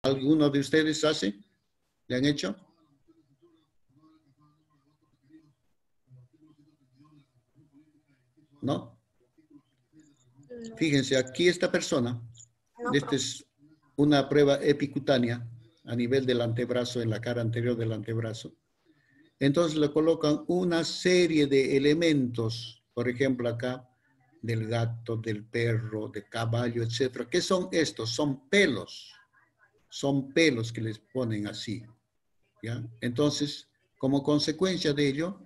¿Alguno de ustedes hace? ¿Le han hecho? ¿No? Fíjense, aquí esta persona, esta es una prueba epicutánea a nivel del antebrazo, en la cara anterior del antebrazo. Entonces le colocan una serie de elementos, por ejemplo acá, del gato, del perro, del caballo, etcétera. ¿Qué son estos? Son pelos que les ponen así, ¿ya? Entonces, como consecuencia de ello,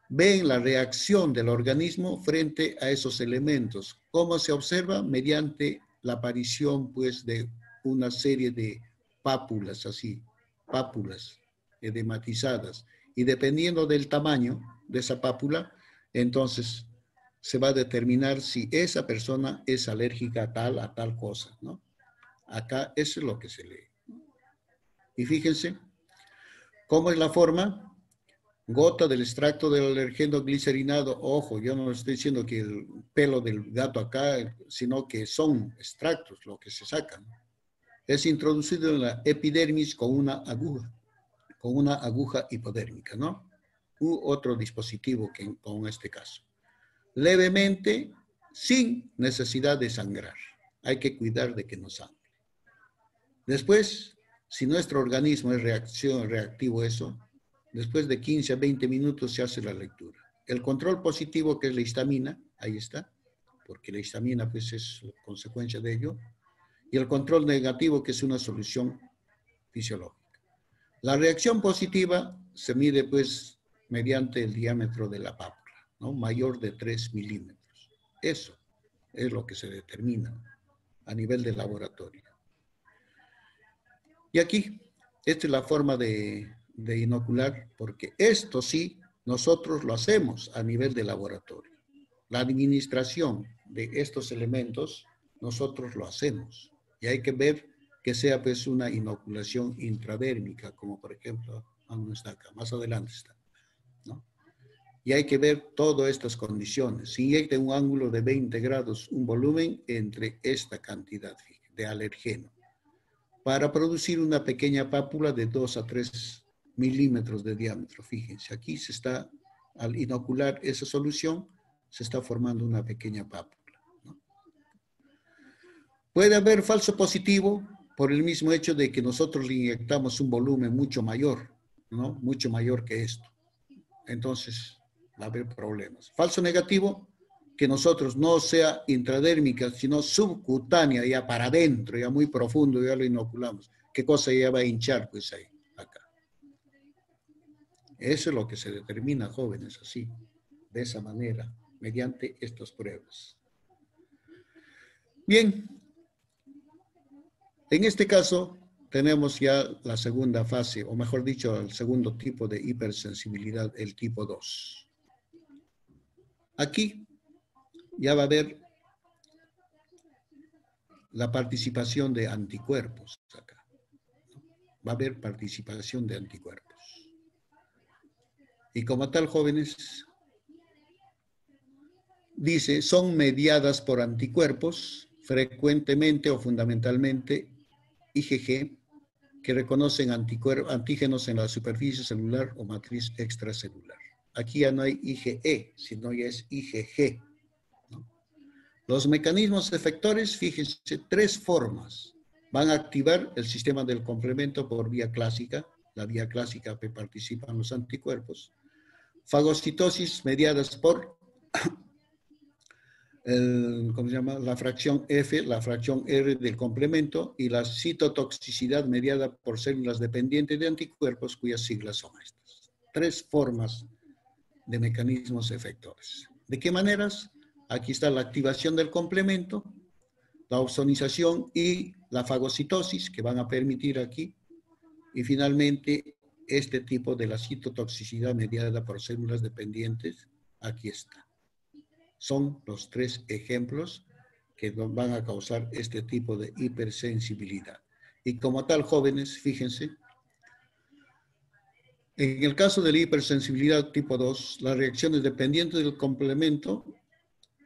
ven la reacción del organismo frente a esos elementos. ¿Cómo se observa? Mediante la aparición, pues, de una serie de pápulas, así, pápulas edematizadas. Y dependiendo del tamaño de esa pápula, entonces se va a determinar si esa persona es alérgica a tal cosa, ¿no? Acá eso es lo que se lee. Y fíjense, ¿cómo es la forma? Gota del extracto del alergeno glicerinado. Ojo, yo no estoy diciendo que el pelo del gato acá, sino que son extractos lo que se sacan. Es introducido en la epidermis con una aguja hipodérmica, ¿no? U otro dispositivo que con este caso. Levemente, sin necesidad de sangrar. Hay que cuidar de que no sangre. Después, si nuestro organismo es reactivo a eso, después de 15 a 20 minutos se hace la lectura. El control positivo, que es la histamina, ahí está, porque la histamina pues es consecuencia de ello, y el control negativo, que es una solución fisiológica. La reacción positiva se mide pues mediante el diámetro de la pápula, ¿no? Mayor de 3 milímetros. Eso es lo que se determina a nivel de laboratorio. Y aquí, esta es la forma de inocular, porque esto sí, nosotros lo hacemos a nivel de laboratorio. La administración de estos elementos, nosotros lo hacemos. Y hay que ver que sea pues una inoculación intradérmica, como por ejemplo, no está acá, más adelante está, ¿no? Y hay que ver todas estas condiciones. Si inyecta un ángulo de 20 grados, un volumen entre esta cantidad de alergeno, para producir una pequeña pápula de 2 a 3 milímetros de diámetro. Fíjense, aquí se está, al inocular esa solución, se está formando una pequeña pápula, ¿no? Puede haber falso positivo por el mismo hecho de que nosotros le inyectamos un volumen mucho mayor, ¿no? Mucho mayor que esto. Entonces, va a haber problemas. Falso negativo, que nosotros no sea intradérmica, sino subcutánea, ya para adentro, ya muy profundo, ya lo inoculamos. ¿Qué cosa ya va a hinchar? Pues ahí, acá. Eso es lo que se determina, jóvenes, así, de esa manera, mediante estas pruebas. Bien, en este caso tenemos ya la segunda fase, o mejor dicho, el segundo tipo de hipersensibilidad, el tipo 2. Aquí ya va a haber la participación de anticuerpos acá. Va a haber participación de anticuerpos. Y como tal, jóvenes, dice, son mediadas por anticuerpos, frecuentemente o fundamentalmente IgG, que reconocen antígenos en la superficie celular o matriz extracelular. Aquí ya no hay IgE, sino ya es IgG, ¿no? Los mecanismos efectores, fíjense, 3 formas. Van a activar el sistema del complemento por vía clásica, la vía clásica que participan los anticuerpos. Fagocitosis mediadas por ¿cómo se llama? La fracción F, la fracción R del complemento, y la citotoxicidad mediada por células dependientes de anticuerpos, cuyas siglas son estas. 3 formas de mecanismos efectores. ¿De qué maneras? Aquí está la activación del complemento, la ozonización y la fagocitosis, que van a permitir aquí, y finalmente este tipo de la citotoxicidad mediada por células dependientes, aquí está. Son los 3 ejemplos que van a causar este tipo de hipersensibilidad. Y como tal, jóvenes, fíjense, en el caso de la hipersensibilidad tipo 2, las reacciones dependientes del complemento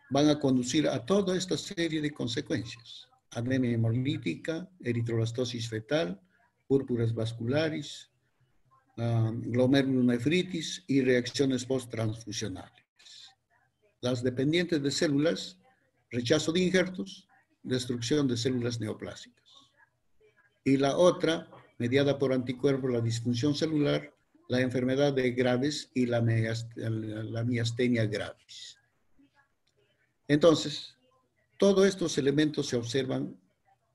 van a conducir a toda esta serie de consecuencias. anemia hemolítica, eritroblastosis fetal, púrpuras vasculares, glomerulonefritis y reacciones post-transfusionales. Las dependientes de células, rechazo de injertos, destrucción de células neoplásicas. Y la otra, mediada por anticuerpos, la disfunción celular, la enfermedad de Graves y la miastenia gravis. Entonces, todos estos elementos se observan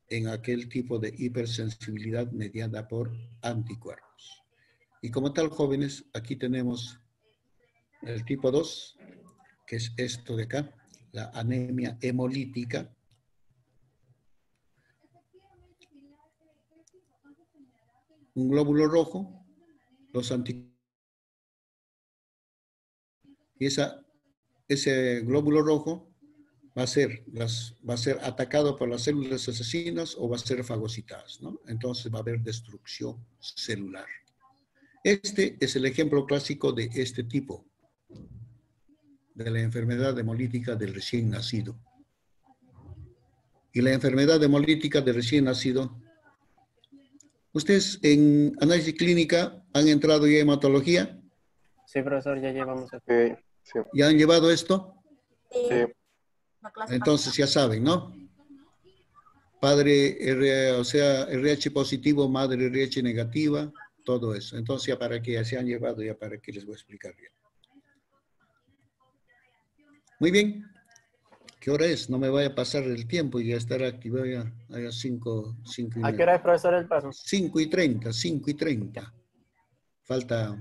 en aquel tipo de hipersensibilidad mediada por anticuerpos. Y como tal, jóvenes, aquí tenemos el tipo 2, que es esto de acá, la anemia hemolítica. Un glóbulo rojo, los anticuerpos. Y ese glóbulo rojo va a ser atacado por las células asesinas o va a ser fagocitadas, ¿no? Entonces va a haber destrucción celular. Este es el ejemplo clásico de este tipo, de la enfermedad hemolítica del recién nacido. Y la enfermedad hemolítica del recién nacido, ¿ustedes en análisis clínica han entrado ya en hematología? Sí, profesor, ya llevamos aquí. Sí. ¿Ya han llevado esto? Sí. Entonces ya saben, ¿no? Padre, o sea, RH positivo, madre RH negativa, todo eso. Entonces ya para que ya se han llevado, ya para que les voy a explicar bien. Muy bien. ¿Qué hora es? No me vaya a pasar el tiempo y ya estará activado ya a las 5 y ¿A qué hora es, profesor, el paso? 5:30, 5:30. Falta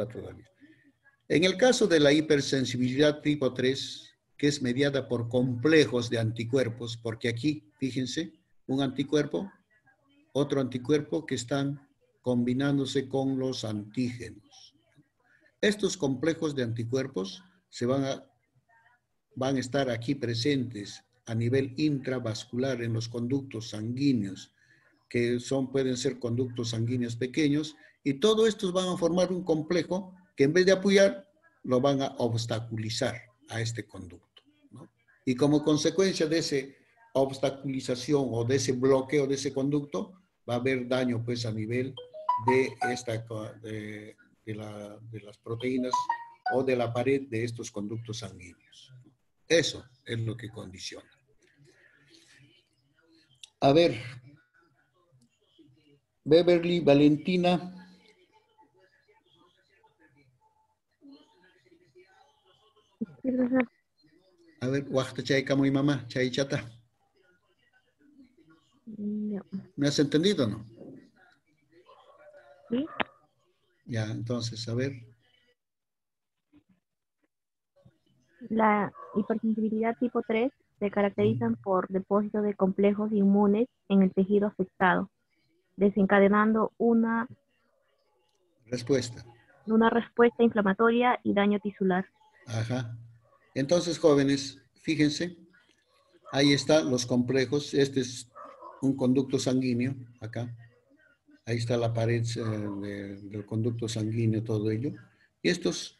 todavía. En el caso de la hipersensibilidad tipo 3, que es mediada por complejos de anticuerpos, porque aquí, fíjense, un anticuerpo, otro anticuerpo que están combinándose con los antígenos. Estos complejos de anticuerpos van a estar aquí presentes a nivel intravascular en los conductos sanguíneos, que pueden ser conductos sanguíneos pequeños, y todos estos van a formar un complejo que en vez de apoyar, lo van a obstaculizar a este conducto, ¿no? Y como consecuencia de esa obstaculización o de ese bloqueo de ese conducto, va a haber daño pues a nivel de las proteínas o de la pared de estos conductos sanguíneos. Eso es lo que condiciona. A ver, Beverly, Valentina. A ver, Huajta Chayca, muy mamá, Chay Chata. No. ¿Me has entendido o no? ¿Sí? Ya, entonces, a ver. La hipersensibilidad tipo 3 se caracterizan por depósito de complejos inmunes en el tejido afectado, desencadenando una Respuesta. respuesta inflamatoria y daño tisular. Ajá. Entonces, jóvenes, fíjense, ahí están los complejos. Este es un conducto sanguíneo, acá. Ahí está la pared del conducto sanguíneo, todo ello. Y estos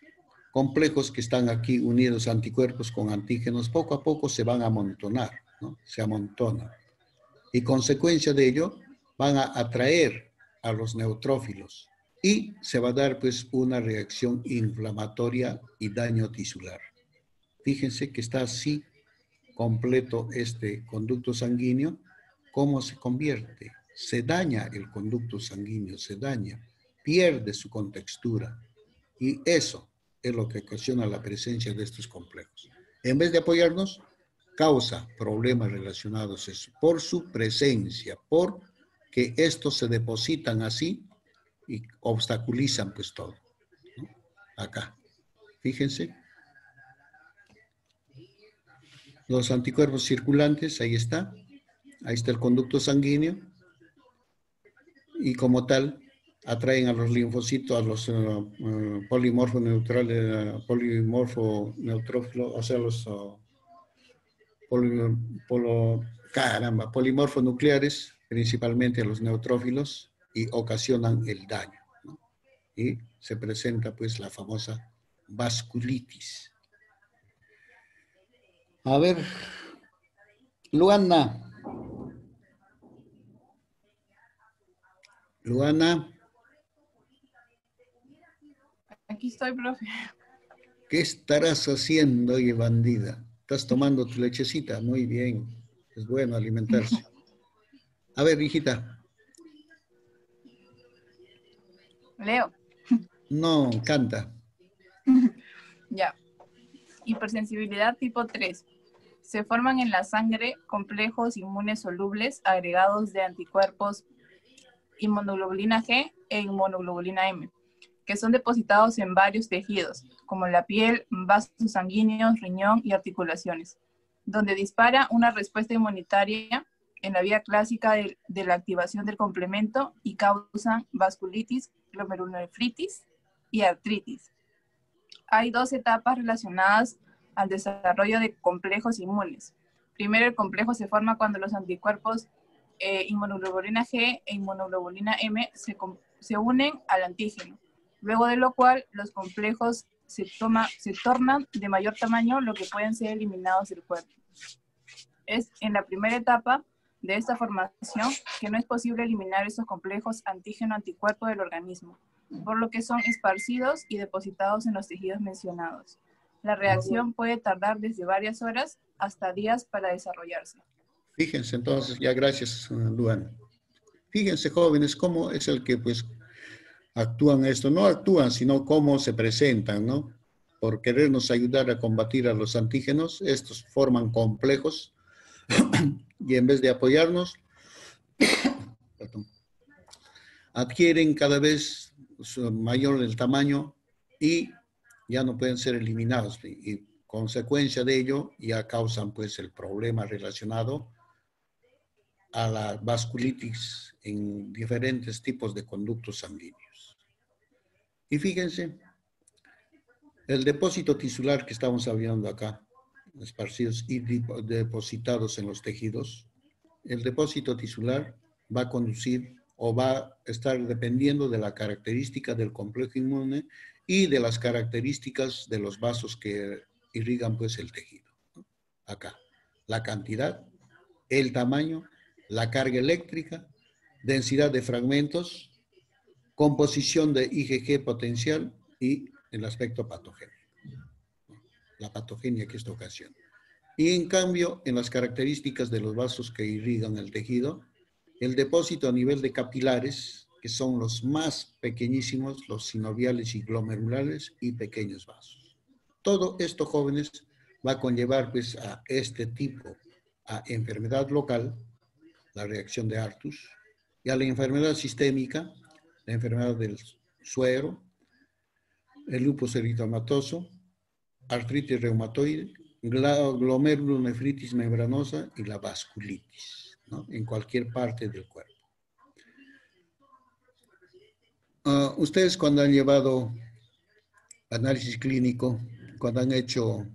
complejos que están aquí unidos a anticuerpos con antígenos, poco a poco se van a amontonar, ¿no? Se amontonan. Y consecuencia de ello, van a atraer a los neutrófilos y se va a dar pues una reacción inflamatoria y daño tisular. Fíjense que está así completo este conducto sanguíneo. ¿Cómo se convierte? Se daña el conducto sanguíneo, se daña, pierde su contextura. Y eso es lo que ocasiona la presencia de estos complejos. En vez de apoyarnos, causa problemas relacionados a eso, por su presencia, por que estos se depositan así y obstaculizan pues todo, ¿no? Acá, fíjense. Los anticuerpos circulantes, ahí está el conducto sanguíneo, y como tal, atraen a los linfocitos, a los polimorfo neutrales, polimorfo neutrófilos, o sea, los polimorfo nucleares, principalmente a los neutrófilos, y ocasionan el daño, ¿no? Y se presenta pues la famosa vasculitis. A ver, Luana. Luana, Aquí estoy, profe. ¿qué estarás haciendo, oye, bandida? ¿Estás tomando tu lechecita? Muy bien. Es bueno alimentarse. A ver, hijita. Leo. No, canta. Ya. Hipersensibilidad tipo 3. Se forman en la sangre complejos inmunes solubles agregados de anticuerpos inmunoglobulina G e inmunoglobulina M, que son depositados en varios tejidos, como la piel, vasos sanguíneos, riñón y articulaciones, donde dispara una respuesta inmunitaria en la vía clásica de la activación del complemento y causan vasculitis, glomerulonefritis y artritis. Hay dos etapas relacionadas al desarrollo de complejos inmunes. Primero, el complejo se forma cuando los anticuerpos inmunoglobulina G e inmunoglobulina M se unen al antígeno, luego de lo cual los complejos se tornan de mayor tamaño, lo que pueden ser eliminados del cuerpo. Es en la primera etapa de esta formación que no es posible eliminar estos complejos antígeno-anticuerpo del organismo, por lo que son esparcidos y depositados en los tejidos mencionados. La reacción puede tardar desde varias horas hasta días para desarrollarse. Fíjense entonces, ya gracias, Luana. Fíjense, jóvenes, cómo es el que pues actúan esto. No actúan, sino cómo se presentan, ¿no? Por querernos ayudar a combatir a los antígenos, estos forman complejos y en vez de apoyarnos, adquieren cada vez mayor el tamaño y ya no pueden ser eliminados. Y consecuencia de ello ya causan pues el problema relacionado a la vasculitis en diferentes tipos de conductos sanguíneos. Y fíjense, el depósito tisular que estamos hablando acá, esparcidos y depositados en los tejidos, el depósito tisular va a conducir o va a estar dependiendo de la característica del complejo inmune y de las características de los vasos que irrigan pues el tejido. Acá, la cantidad, el tamaño, la carga eléctrica, densidad de fragmentos, composición de IgG potencial y el aspecto patogénico. La patogenia que esto ocasiona. Y en cambio, en las características de los vasos que irrigan el tejido, el depósito a nivel de capilares, que son los más pequeñísimos, los sinoviales y glomerulares y pequeños vasos. Todo esto, jóvenes, va a conllevar pues a este tipo, a enfermedad local, la reacción de Artus, y a la enfermedad sistémica, la enfermedad del suero, el lupus eritematoso, artritis reumatoide, glomerulonefritis membranosa y la vasculitis, ¿no? En cualquier parte del cuerpo. Ustedes cuando han llevado análisis clínico, cuando han hecho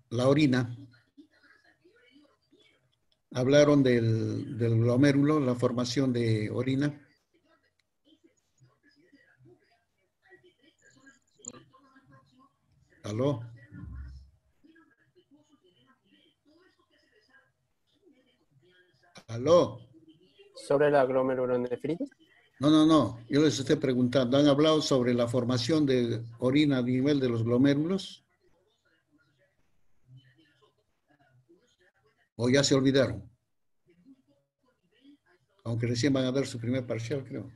la orina, hablaron del glomérulo, la formación de orina. ¿Aló? ¿Aló? ¿Sobre la glomerulonefritis? No. Yo les estoy preguntando. ¿Han hablado sobre la formación de orina a nivel de los glomérulos? ¿O ya se olvidaron? Aunque recién van a dar su primer parcial, creo.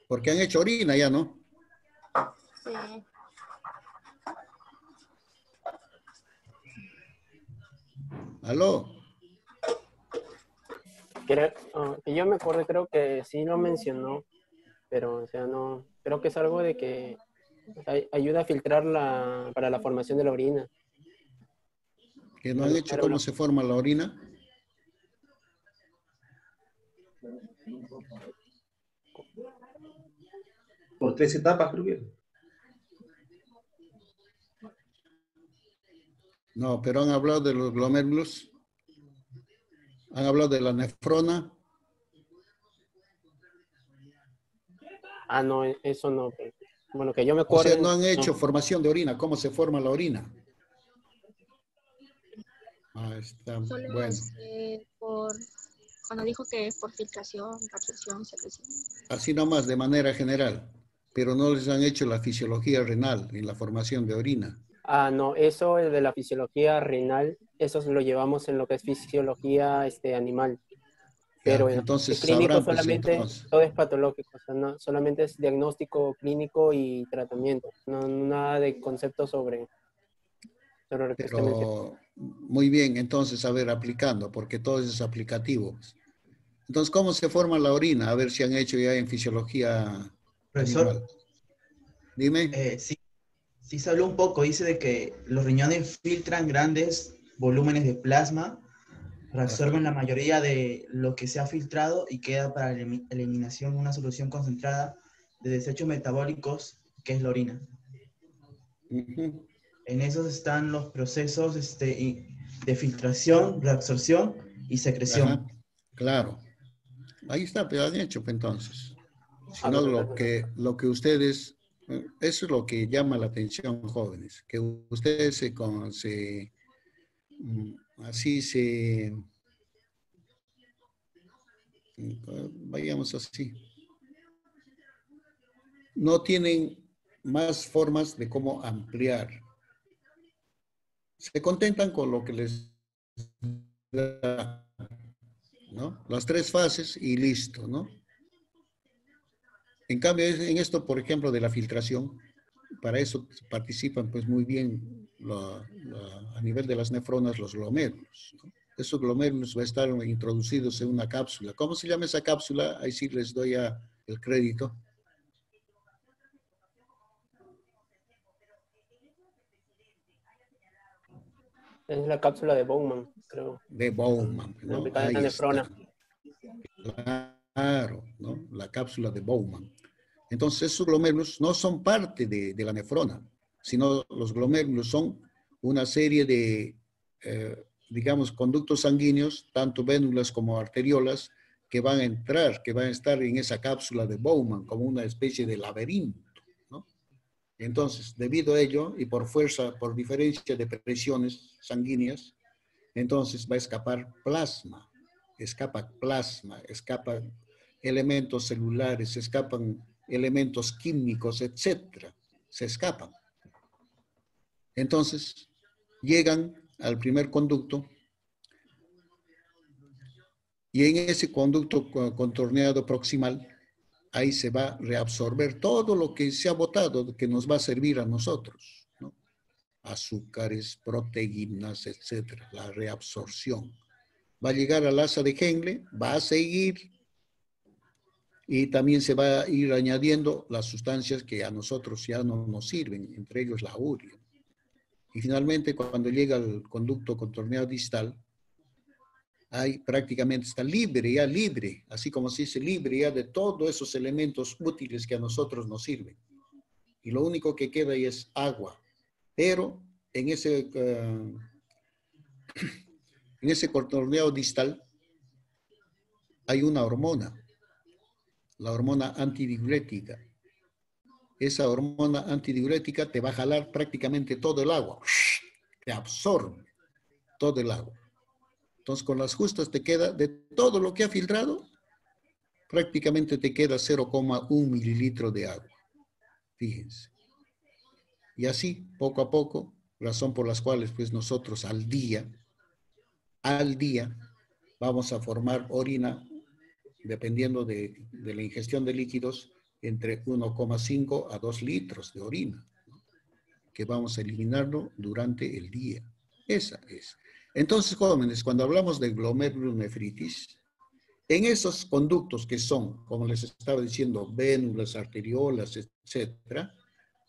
Porque han hecho orina ya, ¿no? Sí. ¿Aló? Que yo me acuerdo, creo que sí lo mencionó, pero o sea, no, creo que es algo de que ayuda a filtrar para la formación de la orina. ¿Que no han hecho cómo se forma la orina? Por 3 etapas, creo que. No, pero han hablado de los glomérulos. Han hablado de la nefrona. Ah, no, eso no. Bueno, que yo me O acuerdo. sea, no han hecho formación de orina. ¿Cómo se forma la orina? Ah, está Solo bueno. cuando dijo que es por filtración, absorción, secreción. Así nomás, de manera general. Pero no les han hecho la fisiología renal en la formación de orina. Ah, no, eso es de la fisiología renal, eso lo llevamos en lo que es fisiología animal. Ya, Pero en entonces clínico sabrán, pues solamente entonces. todo es patológico, o sea, solamente es diagnóstico clínico y tratamiento, no nada de concepto sobre lo que usted menciona. Pero muy bien, entonces, a ver, aplicando, porque todo eso es aplicativo. Entonces, ¿cómo se forma la orina? A ver si han hecho ya en fisiología Profesor, animal. Dime. sí, sí se habló un poco, dice de que los riñones filtran grandes volúmenes de plasma, reabsorben Ajá. la mayoría de lo que se ha filtrado y queda para eliminación una solución concentrada de desechos metabólicos, que es la orina. Ujú. En esos están los procesos de filtración, reabsorción y Ajá. secreción. Claro. Ahí está, pero han hecho, pues, entonces. A Sino ver, lo que ustedes, eso es lo que llama la atención, jóvenes, que ustedes así vayamos así, no tienen más formas de cómo ampliar. Se contentan con lo que les da, ¿no? Las 3 fases y listo, ¿no? En cambio, en esto, por ejemplo, de la filtración, para eso participan pues muy bien a nivel de las nefronas los glomérulos, ¿no? Esos glomérulos va a estar introducidos en una cápsula. ¿Cómo se llama esa cápsula? Ahí sí les doy el crédito. es la cápsula de Bowman, creo, De Bowman, ¿no? ubicada en la Ahí está. nefrona. Claro, ¿no? La cápsula de Bowman. Entonces, esos glomérulos no son parte de la nefrona, sino los glomérulos son una serie de, digamos, conductos sanguíneos, tanto vénulas como arteriolas, que van a entrar, que van a estar en esa cápsula de Bowman como una especie de laberinto, ¿no? Entonces, debido a ello y por fuerza, por diferencia de presiones sanguíneas, entonces va a escapar plasma, escapan elementos celulares, escapan elementos químicos, etcétera, se escapan. Entonces, llegan al primer conducto y en ese conducto contorneado proximal, ahí se va a reabsorber todo lo que se ha botado, que nos va a servir a nosotros, ¿no? Azúcares, proteínas, etcétera, la reabsorción. Va a llegar al asa de Henle, va a seguir y también se va a ir añadiendo las sustancias que a nosotros ya no nos sirven, entre ellos la urea. Y finalmente, cuando llega al conducto contorneado distal, ahí prácticamente está libre, así como se dice, libre ya de todos esos elementos útiles que a nosotros nos sirven. Y lo único que queda ahí es agua. Pero en ese contorneado distal hay una hormona, la hormona antidiurética. Esa hormona antidiurética te va a jalar prácticamente todo el agua, te absorbe todo el agua. Entonces, con las justas te queda, de todo lo que ha filtrado, prácticamente te queda 0,1 mililitro de agua. Fíjense. Y así, poco a poco, razón por las cuales pues nosotros al día, vamos a formar orina, dependiendo de la ingestión de líquidos, entre 1,5 a 2 litros de orina, ¿no? Que vamos a eliminarlo durante el día. Esa es. Entonces, jóvenes, cuando hablamos de glomerulonefritis, en esos conductos que son, como les estaba diciendo, vénulas, arteriolas, etcétera,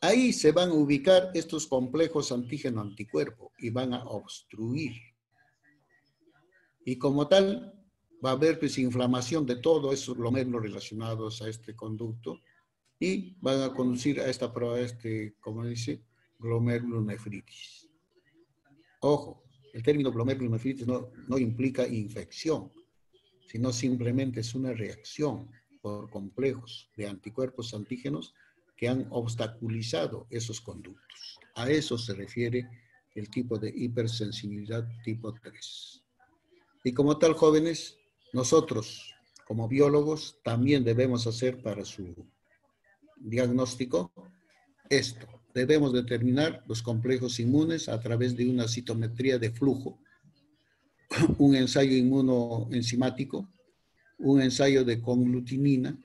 ahí se van a ubicar estos complejos antígeno-anticuerpo y van a obstruir. Y como tal, va a haber pues inflamación de todos esos glomérulos relacionados a este conducto y van a conducir a esta prueba, como dice, glomerulonefritis. Ojo, el término glomerulonefritis no implica infección, sino simplemente es una reacción por complejos de anticuerpos antígenos que han obstaculizado esos conductos. A eso se refiere el tipo de hipersensibilidad tipo 3. Y como tal, jóvenes, nosotros como biólogos también debemos hacer para su diagnóstico esto. Debemos determinar los complejos inmunes a través de una citometría de flujo, un ensayo inmunoenzimático, un ensayo de conglutinina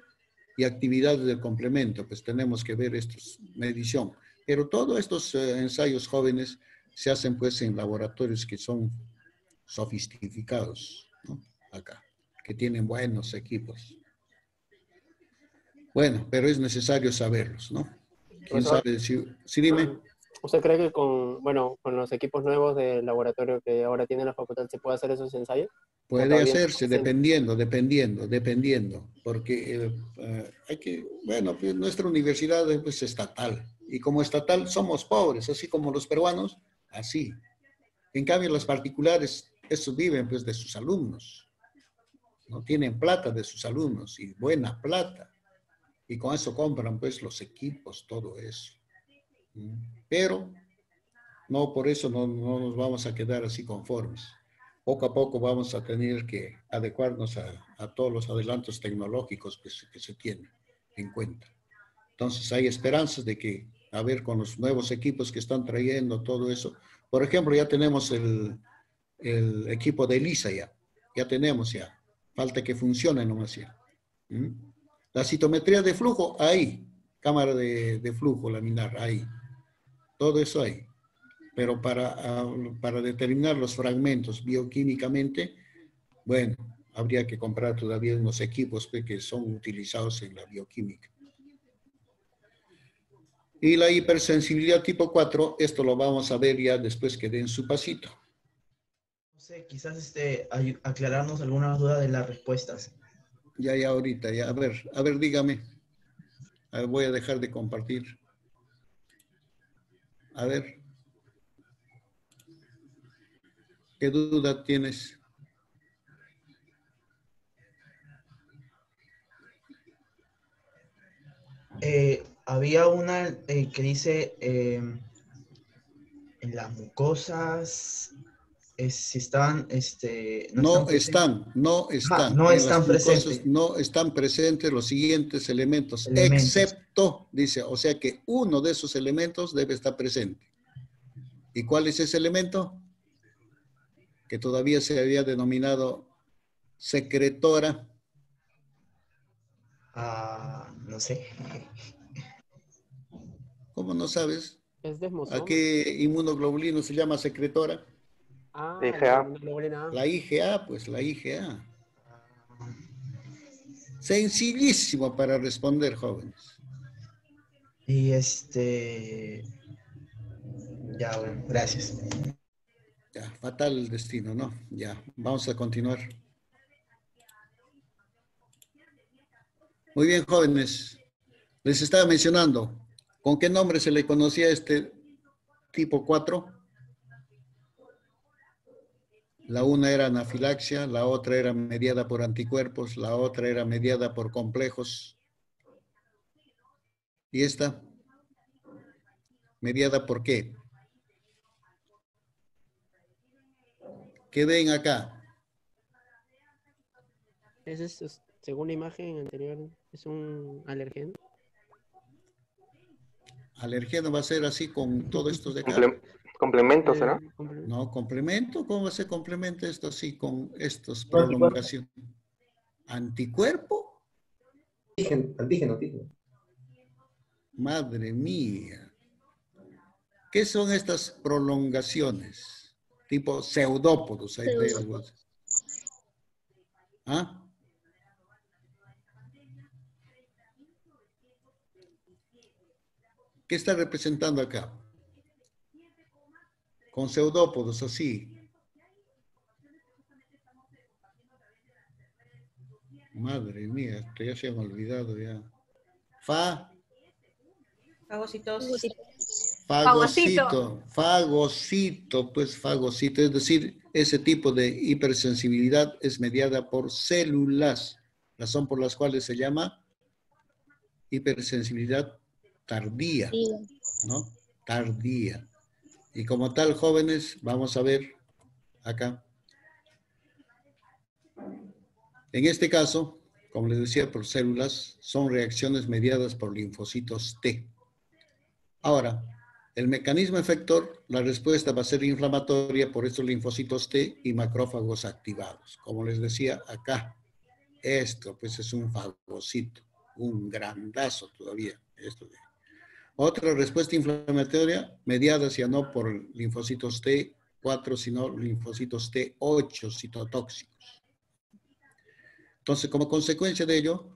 y actividades del complemento. Pues tenemos que ver estos, medición. Pero todos estos ensayos jóvenes se hacen pues en laboratorios que son sofisticados, ¿no? Acá, que tienen buenos equipos. Bueno, pero es necesario saberlos, ¿no? ¿Quién sabe? Sí, dime. ¿Usted cree que con los equipos nuevos del laboratorio que ahora tiene la facultad se puede hacer esos ensayos? Puede hacerse dependiendo, porque hay que, bueno, pues nuestra universidad es pues, estatal, y como estatal somos pobres, así como los peruanos, así. En cambio, los particulares, estos viven pues de sus alumnos, no tienen plata de sus alumnos, y buena plata, y con eso compran pues los equipos, todo eso. Pero no, por eso no nos vamos a quedar así conformes. Poco a poco vamos a tener que adecuarnos a todos los adelantos tecnológicos que se tienen en cuenta. Entonces hay esperanzas de que, a ver, con los nuevos equipos que están trayendo, todo eso. Por ejemplo, ya tenemos el equipo de ELISA ya tenemos ya. Falta que funcione nomás ya. La citometría de flujo, ahí. Cámara de flujo laminar, ahí. Todo eso ahí. Pero para determinar los fragmentos bioquímicamente, bueno, habría que comprar todavía unos equipos que son utilizados en la bioquímica. Y la hipersensibilidad tipo 4, esto lo vamos a ver ya después que den su pasito. No sé, quizás aclararnos algunas dudas de las respuestas. Ya ahorita, ya. A ver, dígame. A ver, voy a dejar de compartir. A ver. ¿Qué duda tienes? Había una que dice en las mucosas, si estaban, no están presentes. No están presentes los siguientes elementos, excepto, dice, o sea que uno de esos elementos debe estar presente. ¿Y cuál es ese elemento? Que todavía se había denominado secretora. No sé. ¿Cómo no sabes? Es desmosoma. ¿A qué inmunoglobulino se llama secretora? IgA. La IgA, pues la IgA. Sencillísimo para responder, jóvenes. Y ya, bueno, gracias. Ya, fatal el destino, ¿no? Ya, vamos a continuar. Muy bien, jóvenes. Les estaba mencionando, ¿con qué nombre se le conocía este tipo 4? La una era anafilaxia, la otra era mediada por anticuerpos, la otra era mediada por complejos. ¿Y esta? ¿Mediada por qué? ¿Qué ven acá? Ese es, según la imagen anterior, es un alergeno. ¿Alergeno va a ser así con todo esto de acá? Complemento, ¿será? No, complemento. ¿Cómo se complementa esto así con estos prolongaciones? ¿Anticuerpo? Antígeno. Madre mía. ¿Qué son estas prolongaciones? Tipo pseudópodos. Ahí te digo. ¿Ah? ¿Qué está representando acá? Con pseudópodos, así. Madre mía, esto ya se han olvidado ya. Fagocito, pues fagocito. Es decir, ese tipo de hipersensibilidad es mediada por células, razón por las cuales se llama hipersensibilidad tardía, ¿no? Tardía. Y como tal, jóvenes, vamos a ver acá. En este caso, como les decía, por células, son reacciones mediadas por linfocitos T. Ahora, el mecanismo efector, la respuesta va a ser inflamatoria por estos linfocitos T y macrófagos activados. Como les decía acá, esto pues es un fagocito, un grandazo todavía. Otra respuesta inflamatoria mediada ya no por linfocitos T4, sino linfocitos T8 citotóxicos. Entonces, como consecuencia de ello,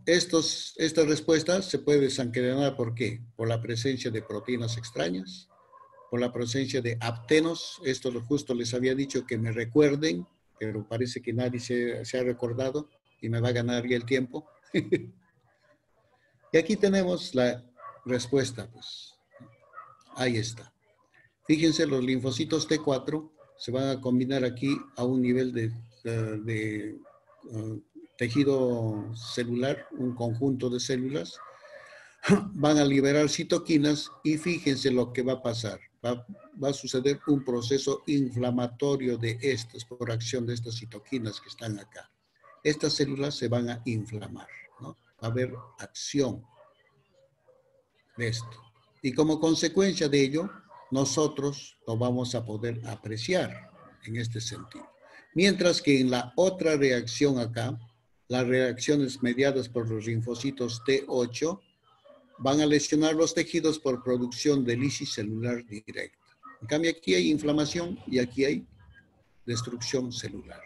esta respuesta se puede desencadenar, ¿por qué? Por la presencia de proteínas extrañas, por la presencia de aptenos. Esto justo les había dicho que me recuerden, pero parece que nadie se ha recordado y me va a ganar ya el tiempo. Y aquí tenemos la respuesta, pues. Ahí está. Fíjense, los linfocitos T4 se van a combinar aquí a un nivel de tejido celular, un conjunto de células, van a liberar citoquinas y fíjense lo que va a pasar. Va a suceder un proceso inflamatorio de estas, por acción de estas citoquinas que están acá. Estas células se van a inflamar, ¿no? Va a haber acción de esto. Y como consecuencia de ello, nosotros lo vamos a poder apreciar en este sentido. Mientras que en la otra reacción acá, las reacciones mediadas por los linfocitos T8 van a lesionar los tejidos por producción de lisis celular directa. En cambio, aquí hay inflamación y aquí hay destrucción celular.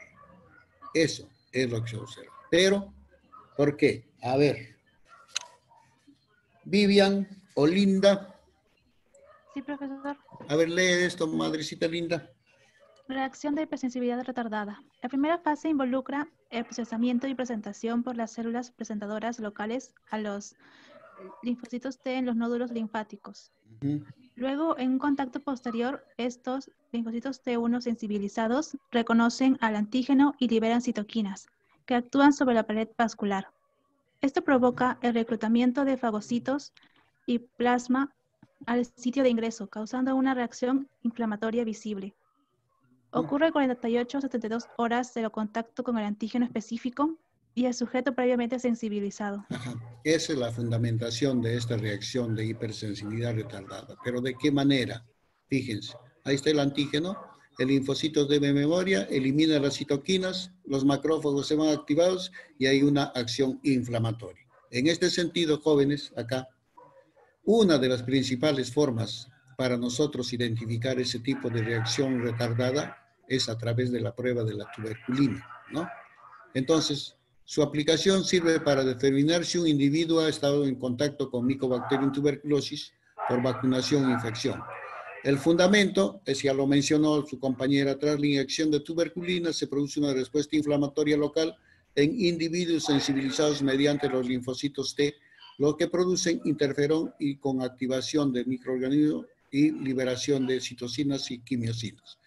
Eso es lo que se observa. Pero, ¿por qué? A ver. Vivian o Linda. Sí, profesor. A ver, lee esto, madrecita linda. Reacción de hipersensibilidad retardada. La primera fase involucra el procesamiento y presentación por las células presentadoras locales a los linfocitos T en los nódulos linfáticos. Luego, en un contacto posterior, estos linfocitos T1 sensibilizados reconocen al antígeno y liberan citoquinas, que actúan sobre la pared vascular. Esto provoca el reclutamiento de fagocitos y plasma al sitio de ingreso, causando una reacción inflamatoria visible. Ocurre 48 a 72 horas de lo contacto con el antígeno específico y el sujeto previamente sensibilizado. Ajá. Esa es la fundamentación de esta reacción de hipersensibilidad retardada. ¿Pero de qué manera? Fíjense, ahí está el antígeno, el linfocito de memoria, elimina las citoquinas, los macrófagos se van activados y hay una acción inflamatoria. En este sentido, jóvenes, acá, una de las principales formas para nosotros identificar ese tipo de reacción retardada es a través de la prueba de la tuberculina, ¿no? Entonces, su aplicación sirve para determinar si un individuo ha estado en contacto con Mycobacterium tuberculosis por vacunación o infección. El fundamento, es, ya lo mencionó su compañera, tras la inyección de tuberculina se produce una respuesta inflamatoria local en individuos sensibilizados mediante los linfocitos T, lo que producen interferón y con activación de microorganismos y liberación de citocinas y quimiosinas.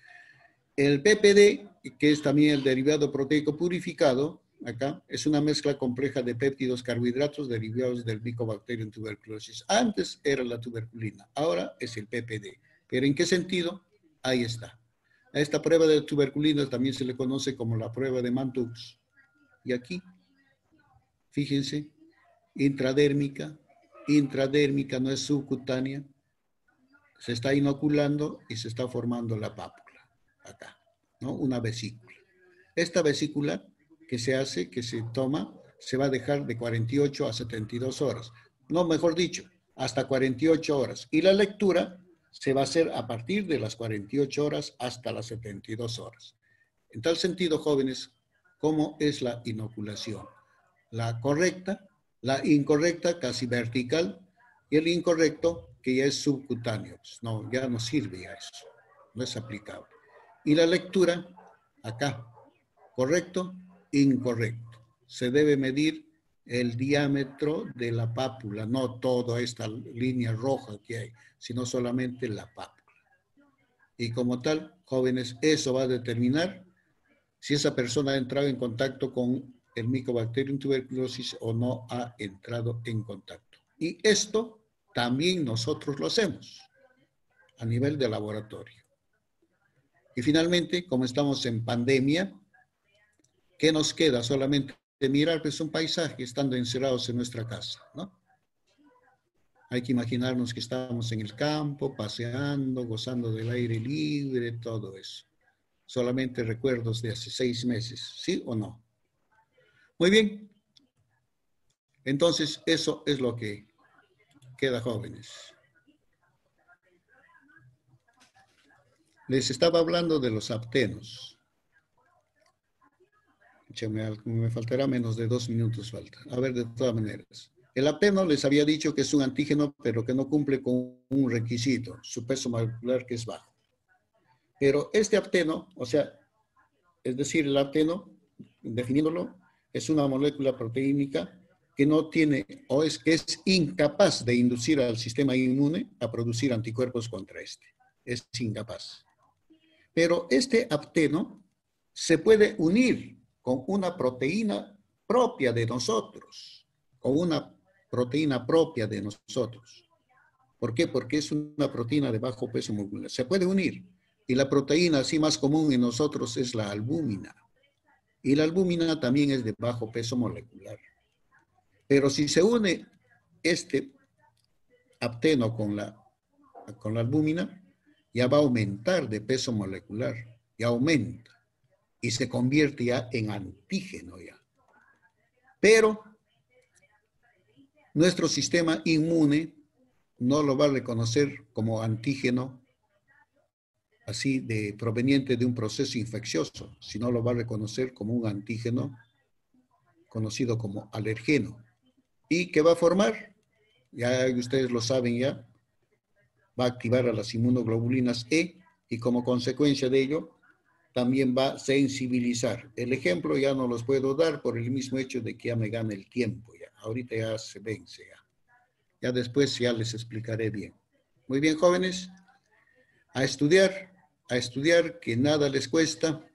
El PPD, que es también el derivado proteico purificado, acá, es una mezcla compleja de péptidos carbohidratos derivados del Mycobacterium tuberculosis. Antes era la tuberculina, ahora es el PPD. ¿Pero en qué sentido? Ahí está. A esta prueba de tuberculina también se le conoce como la prueba de Mantoux. Y aquí, fíjense, intradérmica no es subcutánea, se está inoculando y se está formando la pápula. Acá, ¿no? Una vesícula. Esta vesícula que se hace, que se toma, se va a dejar de 48 a 72 horas. No, mejor dicho, hasta 48 horas. Y la lectura se va a hacer a partir de las 48 horas hasta las 72 horas. En tal sentido, jóvenes, ¿cómo es la inoculación? La correcta, la incorrecta, casi vertical, y el incorrecto, que ya es subcutáneo. Pues no, ya no sirve ya eso. No es aplicable. Y la lectura, acá, correcto, incorrecto. Se debe medir el diámetro de la pápula, no toda esta línea roja que hay, sino solamente la pápula. Y como tal, jóvenes, eso va a determinar si esa persona ha entrado en contacto con el Mycobacterium tuberculosis o no ha entrado en contacto. Y esto también nosotros lo hacemos. a nivel de laboratorio. Y finalmente, como estamos en pandemia, ¿qué nos queda? Solamente mirar pues, un paisaje estando encerrados en nuestra casa, ¿no? Hay que imaginarnos que estamos en el campo, paseando, gozando del aire libre, todo eso. Solamente recuerdos de hace 6 meses, ¿sí o no? Muy bien. Entonces, eso es lo que queda, jóvenes. Les estaba hablando de los aptenos. Me faltará menos de 2 minutos falta. A ver, de todas maneras. El apteno les había dicho que es un antígeno, pero que no cumple con un requisito, su peso molecular que es bajo. Pero este apteno, o sea, es decir, el apteno, definiéndolo, es una molécula proteínica que no tiene, o es que es incapaz de inducir al sistema inmune a producir anticuerpos contra este. Es incapaz. Pero este apteno se puede unir con una proteína propia de nosotros, con una proteína propia de nosotros. ¿Por qué? Porque es una proteína de bajo peso molecular. Se puede unir. Y la proteína así más común en nosotros es la albúmina. Y la albúmina también es de bajo peso molecular. Pero si se une este apteno con la albúmina, ya va a aumentar de peso molecular. Ya aumenta. Y se convierte ya en antígeno ya. Pero nuestro sistema inmune no lo va a reconocer como antígeno así proveniente de un proceso infeccioso, sino lo va a reconocer como un antígeno conocido como alergeno. ¿Y qué va a formar? Ya ustedes lo saben ya, va a activar a las inmunoglobulinas E y como consecuencia de ello también va a sensibilizar. El ejemplo ya no los puedo dar por el mismo hecho de que ya me gana el tiempo. Ya. Ahorita ya se vence. Ya después ya les explicaré bien. Muy bien, jóvenes. A estudiar que nada les cuesta.